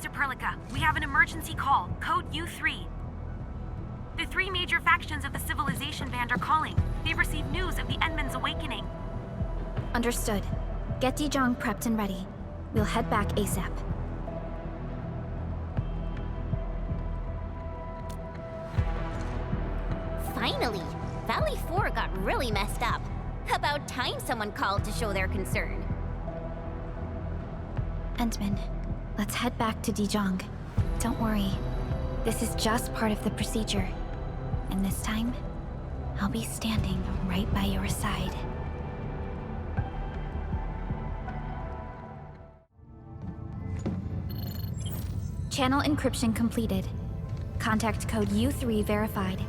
to Perlica. We have an emergency call, code U3. The three major factions of the Civilization Band are calling. They've received news of the Endman's awakening. Understood. Get Dijong prepped and ready. We'll head back ASAP. Finally! Valley 4 got really messed up. About time someone called to show their concern. Endman, let's head back to Dijong. Don't worry. This is just part of the procedure. And this time, I'll be standing right by your side. Channel encryption completed. Contact code U3 verified.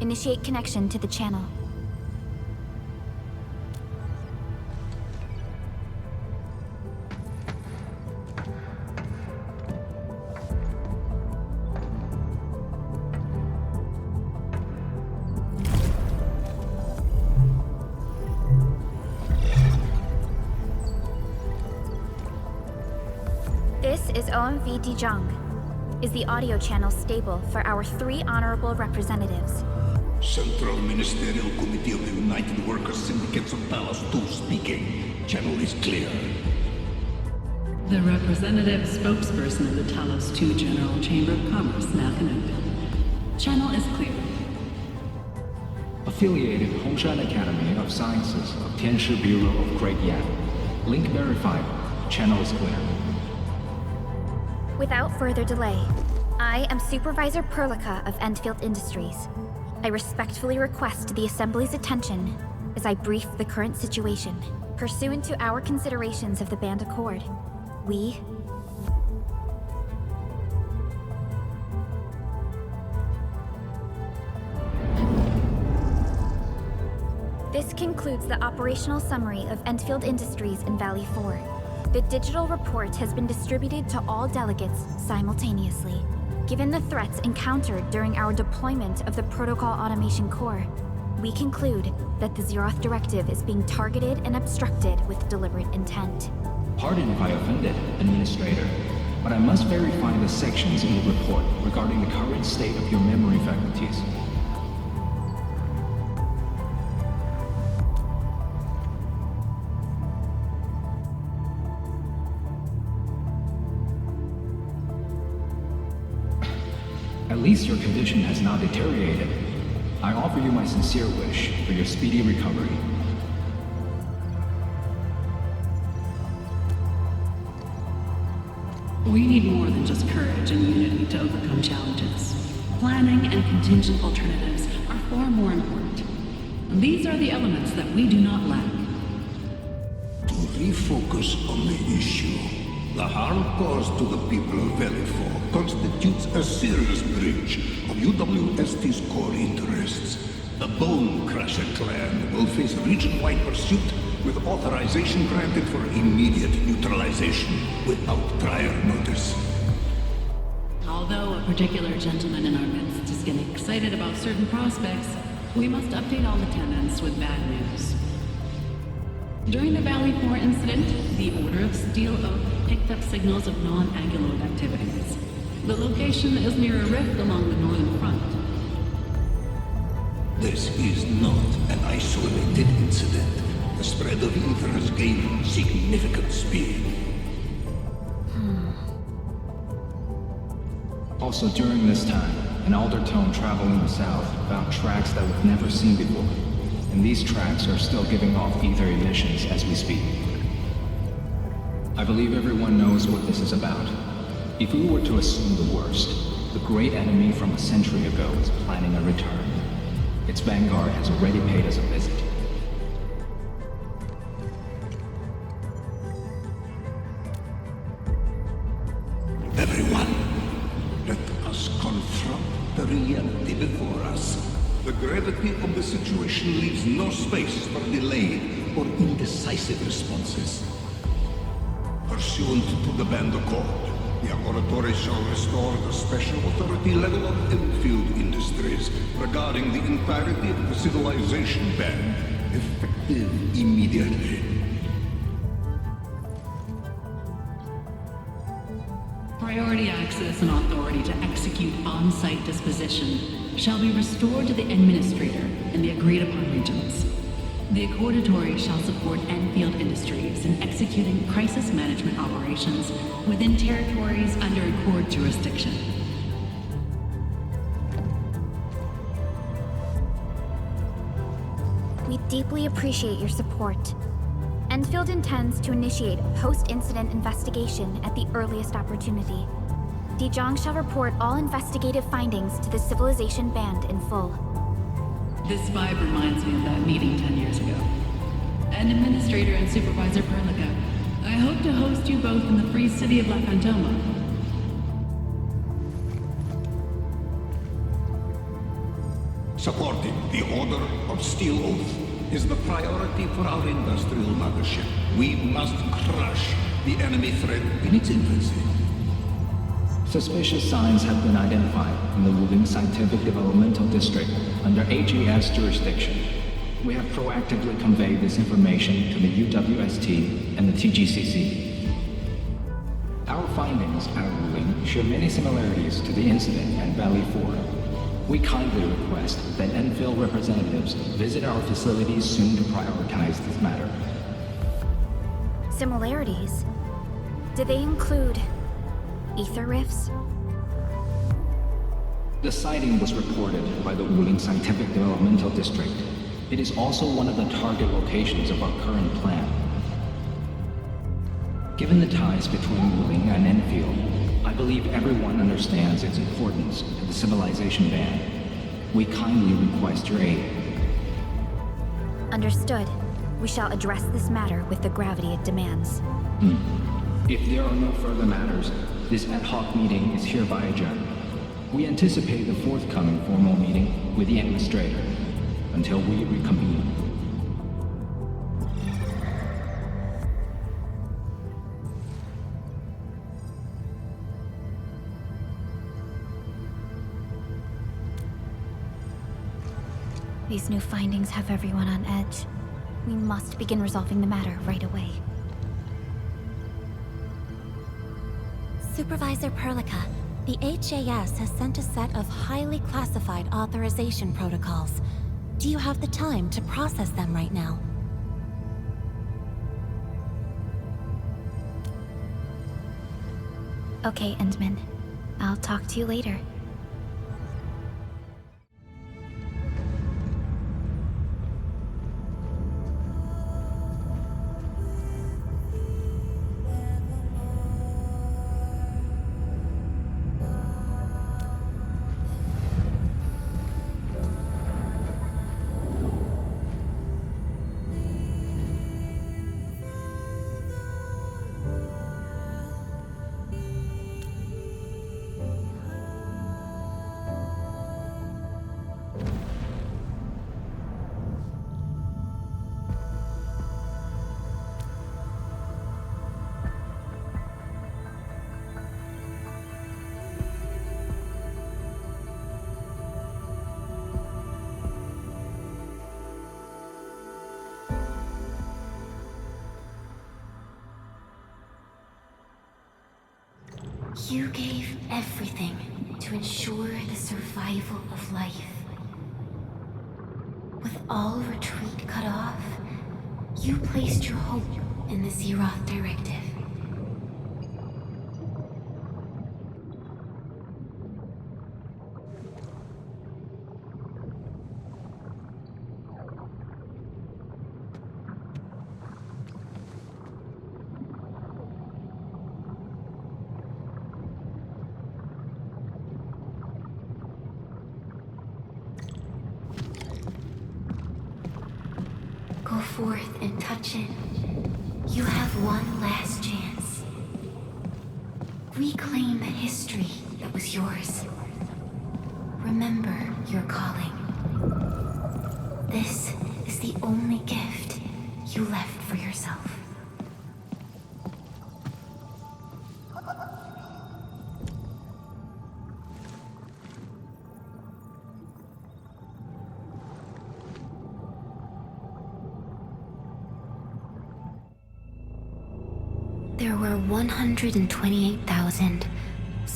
Initiate connection to the channel. This is OMV Dijong. Is the audio channel stable for our 3 honorable representatives? Central Ministerial Committee of the United Workers Syndicates of Talos 2 speaking. Channel is clear. The representative spokesperson of the Talos 2 General Chamber of Commerce now connected. Channel is clear. Affiliated Hongshan Academy of Sciences of Tianshi Bureau of Great Yan. Link verified. Channel is clear. Without further delay, I am Supervisor Perlica of Endfield Industries. I respectfully request the Assembly's attention as I brief the current situation. Pursuant to our considerations of the Band Accord, we... This concludes the operational summary of Endfield Industries in Valley 4. The digital report has been distributed to all delegates simultaneously. Given the threats encountered during our deployment of the Protocol Automation Core, we conclude that the Zeroth Directive is being targeted and obstructed with deliberate intent. Pardon if I offended, Administrator, but I must verify the sections in the report regarding the current state of your memory faculties. At least your condition has not deteriorated. I offer you my sincere wish for your speedy recovery. We need more than just courage and unity to overcome challenges. Planning and contingent alternatives are far more important. And these are the elements that we do not lack. To refocus on the issue, the harm caused to the people of Valley 4 constitutes a serious breach of UWST's core interests. The Bone Crusher clan will face region-wide pursuit with authorization granted for immediate neutralization without prior notice. Although a particular gentleman in our midst is getting excited about certain prospects, we must update all attendants with bad news. During the Valley 4 incident, the Order of Steel Oak picked up signals of non-Anguloid activities. The location is near a rift along the northern front. This is not an isolated incident. The spread of ether has gained significant speed. Also during this time, an Aldertone traveling south found tracks that we've never seen before. And these tracks are still giving off ether emissions as we speak. I believe everyone knows what this is about. If we were to assume the worst, the great enemy from a century ago is planning a return. Its vanguard has already paid us a visit. Everyone, let us confront the reality before us. The gravity of the situation leaves no space for delayed or indecisive responses. Pursuant to the Band Accord, the Laboratory shall restore the special authority level of Endfield Industries regarding the entirety of the Civilization Band, effective immediately. Priority access and authority to execute on-site disposition shall be restored to the Administrator in the agreed-upon regions. The Accordatory shall support Endfield Industries in executing crisis management operations within territories under Accord jurisdiction. We deeply appreciate your support. Endfield intends to initiate a post-incident investigation at the earliest opportunity. Dezhong shall report all investigative findings to the Civilization Band in full. This vibe reminds me of that meeting 10 years ago. And Administrator and Supervisor Perlica, I hope to host you both in the free city of La Fantoma. Supporting the Order of Steel Oath is the priority for our industrial mothership. We must crush the enemy threat in its infancy. Suspicious signs have been identified in the Wuling Scientific Developmental District under AGS jurisdiction. We have proactively conveyed this information to the UWST and the TGCC. Our findings at Wuling show many similarities to the incident at Valley 4. We kindly request that Endfield representatives visit our facilities soon to prioritize this matter. Similarities? Do they include ether rifts? The sighting was reported by the Wuling Scientific Developmental District. It is also one of the target locations of our current plan. Given the ties between Wuling and Endfield, I believe everyone understands its importance to the Civilization Band. We kindly request your aid. Understood. We shall address this matter with the gravity it demands. If there are no further matters, this ad hoc meeting is hereby adjourned. We anticipate the forthcoming formal meeting with the Administrator until we reconvene. These new findings have everyone on edge. We must begin resolving the matter right away. Supervisor Perlica, the HAS has sent a set of highly classified authorization protocols. Do you have the time to process them right now? Okay, Endman. I'll talk to you later. You gave everything to ensure the survival of life. With all retreat cut off, you placed your hope in the Zeroth Directive. Go forth and touch it. You have one last chance. Reclaim the history that was yours. Remember your calling. This is the only gift you left for yourself. There were 128,000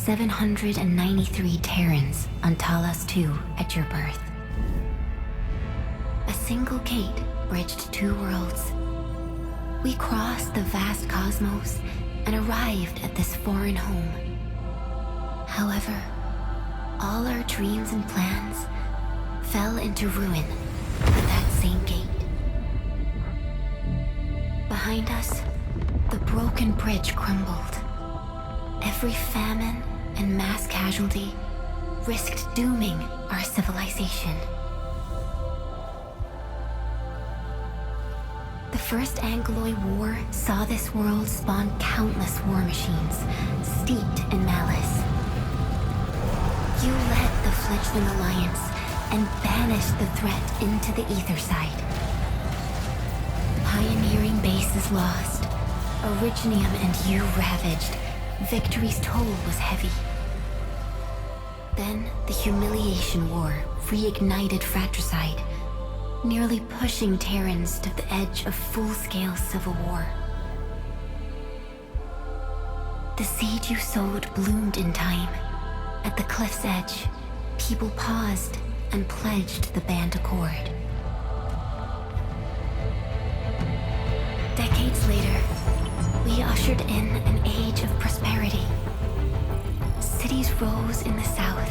793 Terrans on Talos II at your birth. A single gate bridged two worlds. We crossed the vast cosmos and arrived at this foreign home. However, all our dreams and plans fell into ruin at that same gate. Behind us, the broken bridge crumbled. Every famine and mass casualty risked dooming our civilization. The First Angloid War saw this world spawn countless war machines, steeped in malice. You led the fledgling alliance and banished the threat into the ether side. Pioneering bases lost, Originium and you ravaged. Victory's toll was heavy. Then the Humiliation War reignited fratricide, nearly pushing Terrans to the edge of full-scale civil war. The seed you sowed bloomed in time. At the cliff's edge, people paused and pledged the band accord. Decades later, we ushered in an age of prosperity. Cities rose in the south.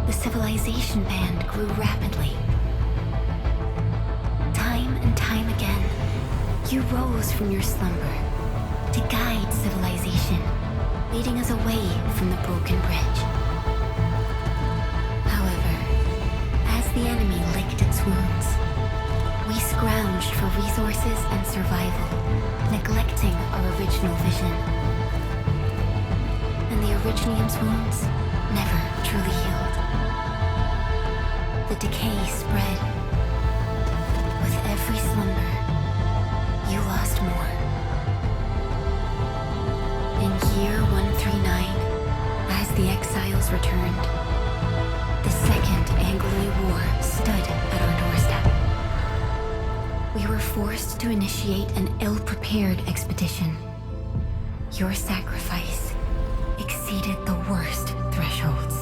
The civilization band grew rapidly. Time and time again, you rose from your slumber to guide civilization, leading us away from the broken bridge. However, as the enemy licked its wounds, we scrounged for resources and survival, neglecting our original vision. And the Originium's wounds never truly healed. The decay spread. With every slumber, you lost more. In year 139, as the exiles returned, the Second Angloid War stood at our doorstep. We were forced to initiate an ill-prepared expedition. Your sacrifice exceeded the worst thresholds.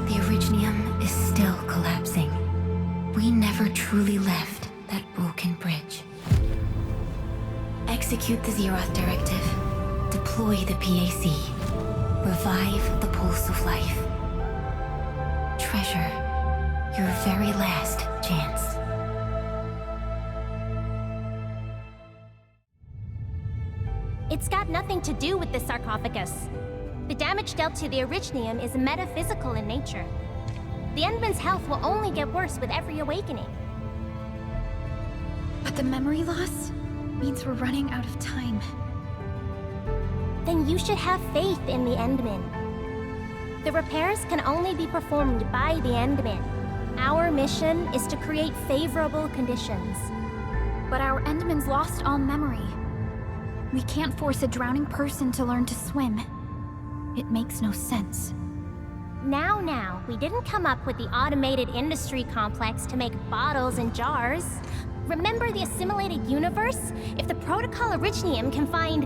The Originium is still collapsing. We never truly left that broken bridge. Execute the Zeroth Directive. Deploy the PAC. Revive the Pulse of Life. Treasure your very last chance. It's got nothing to do with the sarcophagus. The damage dealt to the Originium is metaphysical in nature. The Endman's health will only get worse with every awakening. But the memory loss means we're running out of time. Then you should have faith in the Endman. The repairs can only be performed by the Endman. Our mission is to create favorable conditions. But our Endman's lost all memory. We can't force a drowning person to learn to swim. It makes no sense. Now, we didn't come up with the automated industry complex to make bottles and jars. Remember the assimilated universe? If the protocol Originium can find...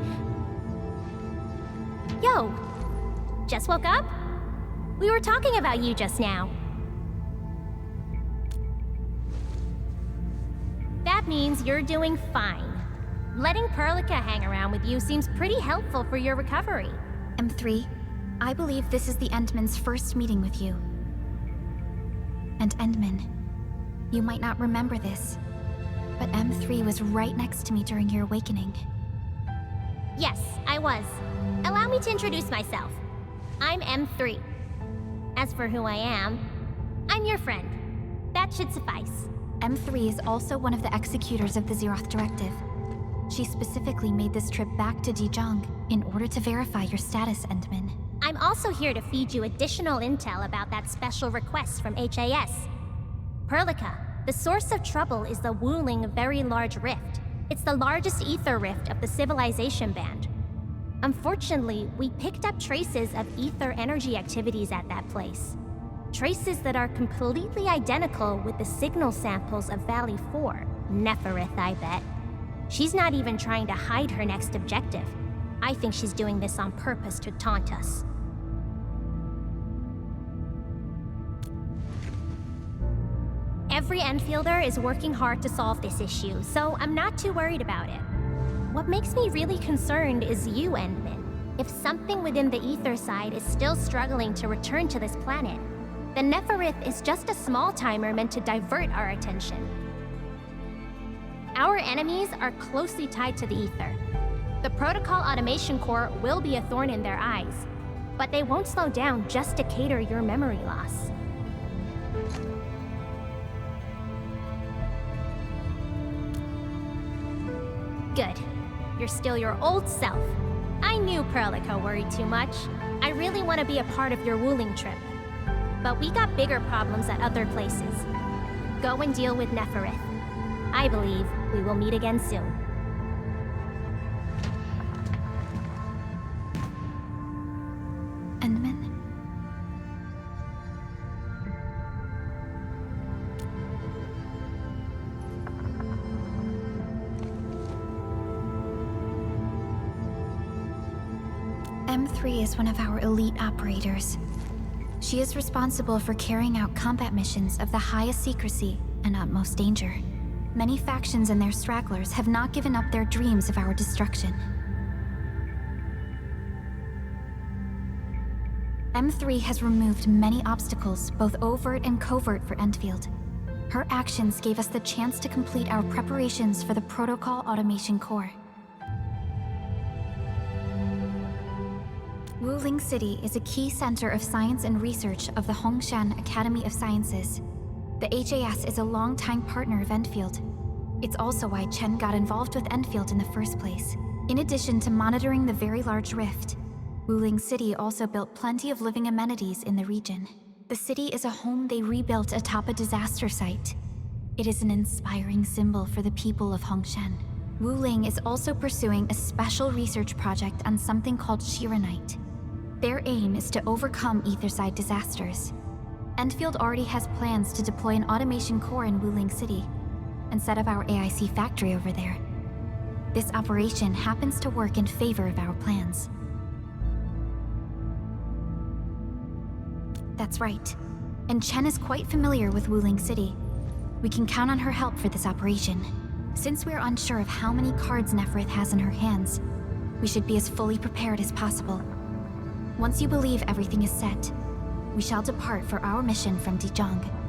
Yo, just woke up? We were talking about you just now. That means you're doing fine. Letting Perlica hang around with you seems pretty helpful for your recovery. M3, I believe this is the Endman's first meeting with you. And Endman, you might not remember this, but M3 was right next to me during your awakening. Yes, I was. Allow me to introduce myself. I'm M3. As for who I am, I'm your friend. That should suffice. M3 is also one of the executors of the Zeroth Directive. She specifically made this trip back to Dijiang in order to verify your status, Endman. I'm also here to feed you additional intel about that special request from HAS. Perlica, the source of trouble is the Wuling Very Large Rift. It's the largest ether rift of the civilization band. Unfortunately, we picked up traces of ether energy activities at that place. Traces that are completely identical with the signal samples of Valley 4. Neferith, I bet. She's not even trying to hide her next objective. I think she's doing this on purpose to taunt us. Every Enfielder is working hard to solve this issue, so I'm not too worried about it. What makes me really concerned is you, Endman. If something within the ether side is still struggling to return to this planet, then Neferith is just a small timer meant to divert our attention. Our enemies are closely tied to the ether. The Protocol Automation Core will be a thorn in their eyes, but they won't slow down just to cater your memory loss. Good. You're still your old self. I knew Perlica worried too much. I really want to be a part of your Wuling trip. But we got bigger problems at other places. Go and deal with Neferith. I believe we will meet again soon. Endman? M3 is one of our elite operators. She is responsible for carrying out combat missions of the highest secrecy and utmost danger. Many factions and their stragglers have not given up their dreams of our destruction. M3 has removed many obstacles, both overt and covert, for Endfield. Her actions gave us the chance to complete our preparations for the Protocol Automation Core. Wuling City is a key center of science and research of the Hongshan Academy of Sciences. The HAS is a longtime partner of Endfield. It's also why Chen got involved with Endfield in the first place. In addition to monitoring the very large rift, Wuling City also built plenty of living amenities in the region. The city is a home they rebuilt atop a disaster site. It is an inspiring symbol for the people of Hongshan. Wuling is also pursuing a special research project on something called Shiranite. Their aim is to overcome Etherside disasters. Endfield already has plans to deploy an automation core in Wuling City and set up our AIC factory over there. This operation happens to work in favor of our plans. That's right. And Chen is quite familiar with Wuling City. We can count on her help for this operation. Since we're unsure of how many cards Neferith has in her hands, we should be as fully prepared as possible. Once you believe everything is set, we shall depart for our mission from Dijong.